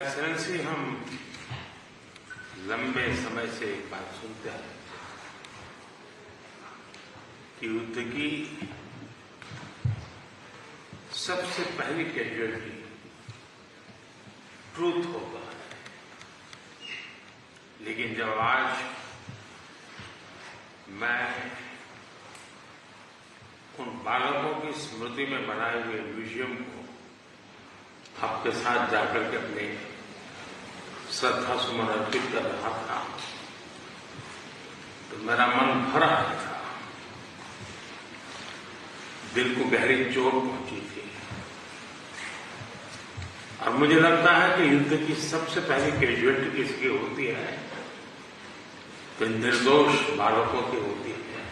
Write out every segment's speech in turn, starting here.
Excellency, हम लंबे समय से एक बात सुनते हैं कि युद्ध की सबसे पहली कैजुअलिटी ट्रूथ होगा। लेकिन जब आज मैं उन बालकों की स्मृति में बनाए हुए म्यूजियम को आपके साथ जाकर के अपने श्रद्धा सुमन अर्पित कर रहा था तो मेरा मन भर आया था, दिल को गहरी चोट पहुंची थी। और मुझे लगता है कि युद्ध की सबसे पहली कैजुअलिटी किसकी होती है तो निर्दोष बालकों की होती है,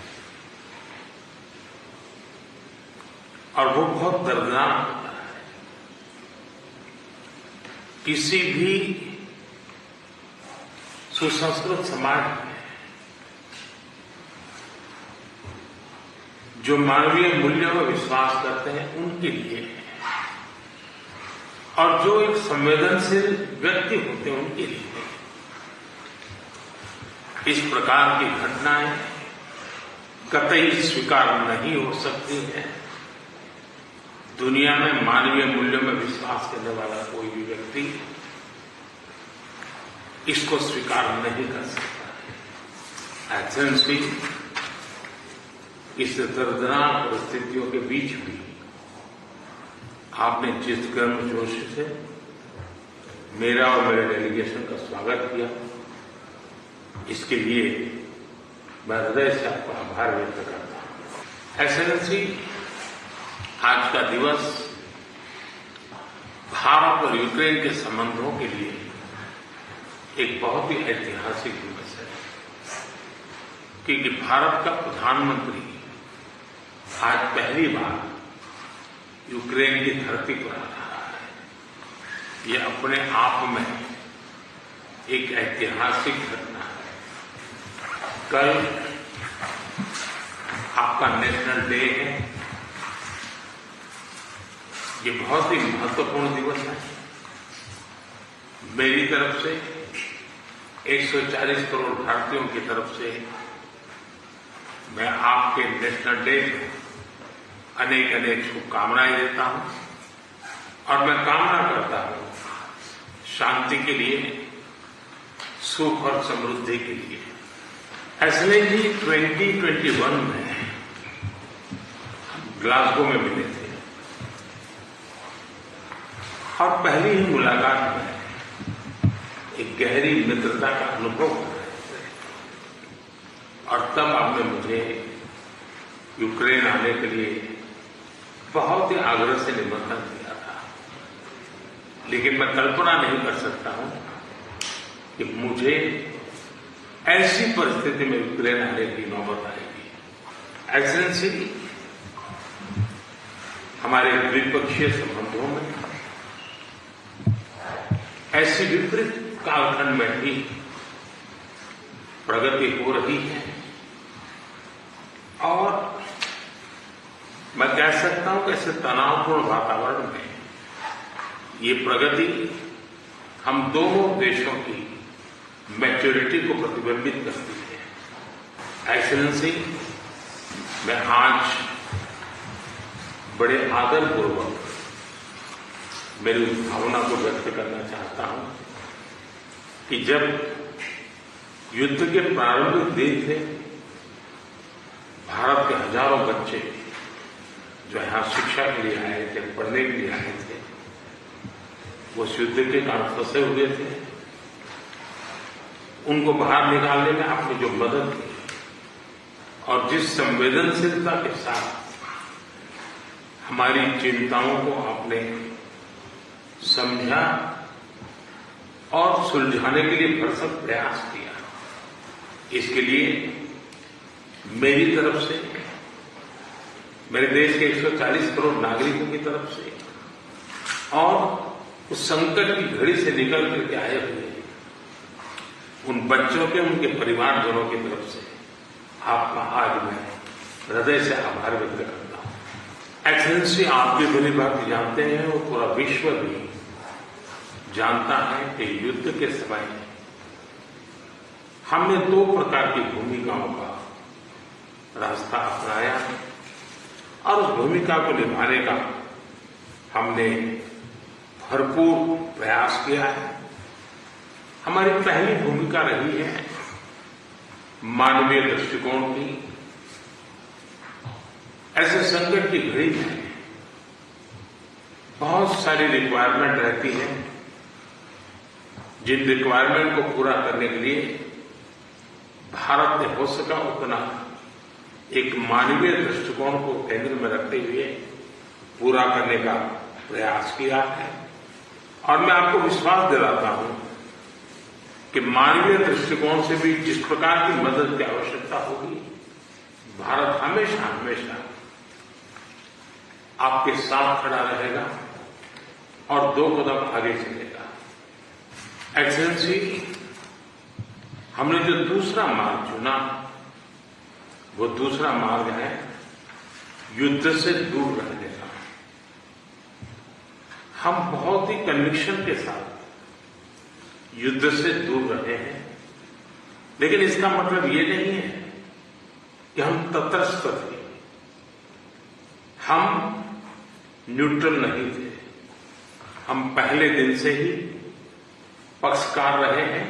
और वो बहुत दर्दनाक होता है। किसी भी सुसंस्कृत समाज में जो मानवीय मूल्यों में विश्वास करते हैं उनके लिए, और जो एक संवेदनशील व्यक्ति होते हैं उनके लिए इस प्रकार की घटनाएं कतई स्वीकार नहीं हो सकती है। दुनिया में मानवीय मूल्यों में विश्वास करने वाला कोई भी व्यक्ति इसको स्वीकार नहीं कर सकता है। एक्सेलेंसी, इस दर्दनाक परिस्थितियों के बीच भी आपने जिस गर्मजोशी से मेरा और मेरे डेलीगेशन का स्वागत किया, इसके लिए मैं हृदय से आपका आभार व्यक्त करता हूं। एक्सेलेंसी, आज का दिवस भारत और यूक्रेन के संबंधों के लिए एक बहुत ही ऐतिहासिक दिवस है, क्योंकि भारत का प्रधानमंत्री आज पहली बार यूक्रेन की धरती पर आ रहा है। यह अपने आप में एक ऐतिहासिक घटना है। कल आपका नेशनल डे है। ये बहुत ही महत्वपूर्ण दिवस है। मेरी तरफ से 140 करोड़ भारतीयों की तरफ से मैं आपके नेशनल डे अनेक अनेक शुभकामनाएं देता हूं, और मैं कामना करता हूं शांति के लिए, सुख और समृद्धि के लिए। एक्सेलेंसी, 2021 में ग्लासगो में मिले थे और पहली ही मुलाकात में एक गहरी मित्रता का अनुभव हो रहे थे, और तब आपने मुझे यूक्रेन आने के लिए बहुत ही आग्रह से निमंत्रण दिया था। लेकिन मैं कल्पना नहीं कर सकता हूं कि मुझे ऐसी परिस्थिति में यूक्रेन आने की नौबत आएगी। एक्सेलेंसी, हमारे द्विपक्षीय संबंधों में ऐसी विपरीत कालखंड में भी प्रगति हो रही है, और मैं कह सकता हूं कि ऐसे तनावपूर्ण वातावरण में ये प्रगति हम दोनों देशों की मैच्योरिटी को प्रतिबिंबित करती है। एक्सेलेंसी, मैं आज बड़े आदरपूर्वक मेरी उस भावना को व्यक्त करना चाहता हूं कि जब युद्ध के प्रारंभिक दिन थे, भारत के हजारों बच्चे जो यहां शिक्षा के लिए आए थे, पढ़ने के लिए आए थे, वो उस युद्ध के कारण फंसे हुए थे। उनको बाहर निकालने में आपने जो मदद की और जिस संवेदनशीलता के साथ हमारी चिंताओं को आपने समझा और सुलझाने के लिए भरसक प्रयास किया, इसके लिए मेरी तरफ से, मेरे देश के 140 करोड़ नागरिकों की तरफ से, और उस संकट की घड़ी से निकल करके आए हुए उन बच्चों के, उनके परिवारजनों की तरफ से आपका आज मैं हृदय से आभार व्यक्त करता हूं। एक्सेलेंसी, आप भी भली भांति जानते हैं और पूरा विश्व भी जानता है कि युद्ध के समय हमने 2 प्रकार की भूमिकाओं का रास्ता अपनाया और उस भूमिका को निभाने का हमने भरपूर प्रयास किया है। हमारी पहली भूमिका रही है मानवीय दृष्टिकोण की। ऐसे संकट की घड़ी में बहुत सारी रिक्वायरमेंट रहती है, जिन रिक्वायरमेंट को पूरा करने के लिए भारत ने हो सका उतना एक मानवीय दृष्टिकोण को केंद्र में रखते हुए पूरा करने का प्रयास किया है। और मैं आपको विश्वास दिलाता हूं कि मानवीय दृष्टिकोण से भी जिस प्रकार की मदद की आवश्यकता होगी, भारत हमेशा हमेशा आपके साथ खड़ा रहेगा और 2 कदम आगे चलेगा। एक्सेलेंसी, हमने जो दूसरा मार्ग चुना, वो दूसरा मार्ग है युद्ध से दूर रहने का। हम बहुत ही कन्विक्शन के साथ युद्ध से दूर रहे हैं, लेकिन इसका मतलब ये नहीं है कि हम तटस्थ थे, हम न्यूट्रल नहीं थे। हम पहले दिन से ही पक्षकार रहे हैं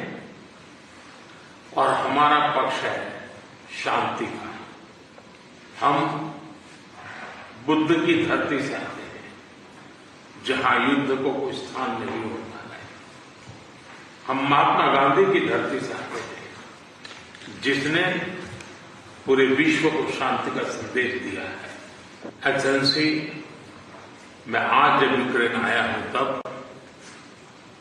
और हमारा पक्ष है शांति का। हम बुद्ध की धरती से आते हैं, जहां युद्ध को कोई स्थान नहीं होता है। हम महात्मा गांधी की धरती से आते हैं, जिसने पूरे विश्व को शांति का संदेश दिया है। एक्सेलेंसी, मैं आज जब यूक्रेन आया हूं तब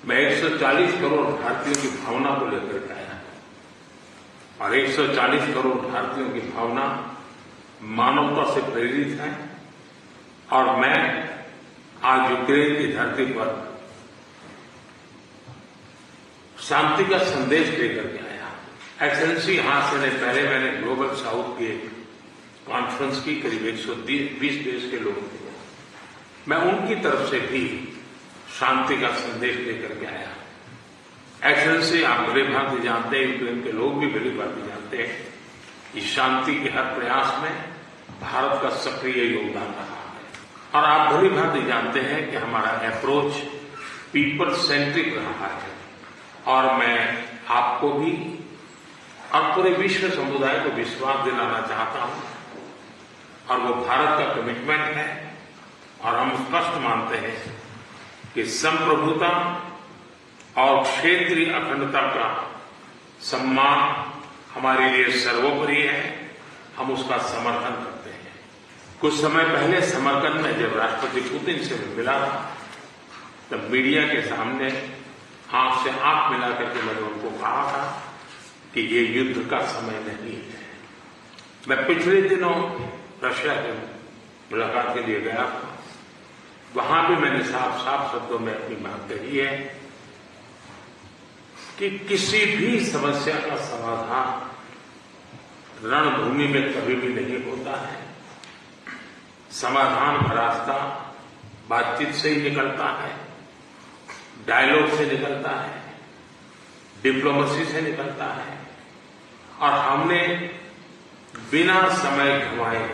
मैं 140 करोड़ भारतीयों की भावना को लेकर के आया हूं, और 140 करोड़ भारतीयों की भावना मानवता से प्रेरित है। और मैं आज यूक्रेन की धरती पर शांति का संदेश लेकर के आया। एक्सेलेंसी, यहां से पहले मैंने ग्लोबल साउथ की एक कॉन्फ्रेंस की, करीब 120 देश के लोग थे। मैं उनकी तरफ से भी शांति का संदेश लेकर के आया। एक्सेलेंसी, आप भली भांति जानते हैं, यूक्रेन के लोग भी भली भांति जानते हैं कि शांति के हर प्रयास में भारत का सक्रिय योगदान रहा है। और आप भली भांति जानते हैं कि हमारा अप्रोच पीपल सेंट्रिक रहा है। और मैं आपको भी और पूरे विश्व समुदाय को विश्वास दिलाना चाहता हूं, और वो भारत का कमिटमेंट है। और हम स्पष्ट मानते हैं कि संप्रभुता और क्षेत्रीय अखंडता का सम्मान हमारे लिए सर्वोपरि है। हम उसका समर्थन करते हैं। कुछ समय पहले समरकंद में जब राष्ट्रपति पुतिन से मिला था, तब मीडिया के सामने आंख से आंख मिला करके मैंने उनको कहा था कि ये युद्ध का समय नहीं है। मैं पिछले दिनों रशिया के मुलाकात के लिए गया था। वहां भी मैंने साफ साफ शब्दों में अपनी बात कही है कि किसी भी समस्या का समाधान रणभूमि में कभी भी नहीं होता है। समाधान का रास्ता बातचीत से ही निकलता है, डायलॉग से निकलता है, डिप्लोमेसी से निकलता है। और हमने बिना समय गंवाए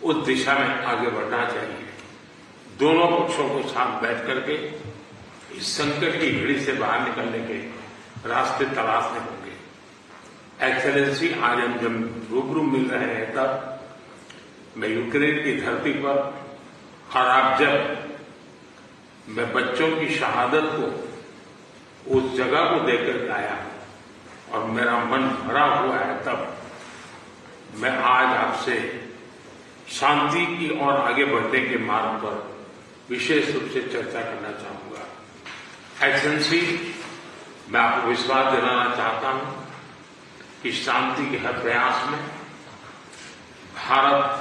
उस दिशा में आगे बढ़ना चाहिए। दोनों पक्षों को साथ बैठ करके इस संकट की घड़ी से बाहर निकलने के रास्ते तलाशने होंगे। एक्सेलेंसी, आज हम जब रूबरू मिल रहे हैं तब मैं यूक्रेन की धरती पर, और आप जब मैं बच्चों की शहादत को उस जगह को देखकर आया और मेरा मन भरा हुआ है, तब मैं आज आपसे शांति की ओर आगे बढ़ने के मार्ग पर विशेष रूप से चर्चा करना चाहूंगा। एक्सेलेंसी, मैं आपको विश्वास दिलाना चाहता हूं कि शांति के हर प्रयास में भारत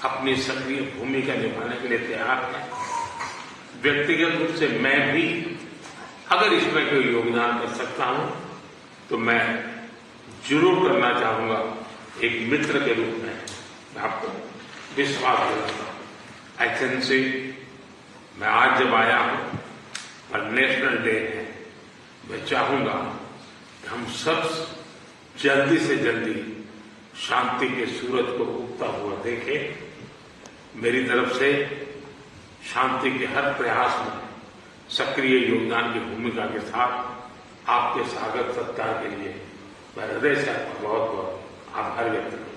अपनी सक्रिय भूमिका निभाने के लिए तैयार है। व्यक्तिगत रूप से मैं भी अगर इसमें कोई योगदान कर सकता हूं तो मैं जरूर करना चाहूंगा। एक मित्र के रूप में मैं आपको विश्वास दिलाता हूं। एक्सेलेंसी, मैं आज जब आया हूं और नेशनल डे है, मैं चाहूंगा कि हम सब जल्दी से जल्दी शांति के सूरज को उगता हुआ देखें। मेरी तरफ से शांति के हर प्रयास में सक्रिय योगदान की भूमिका के साथ आपके स्वागत सत्कार के लिए मैं हृदय से आपका बहुत बहुत आभार व्यक्त करता हूं।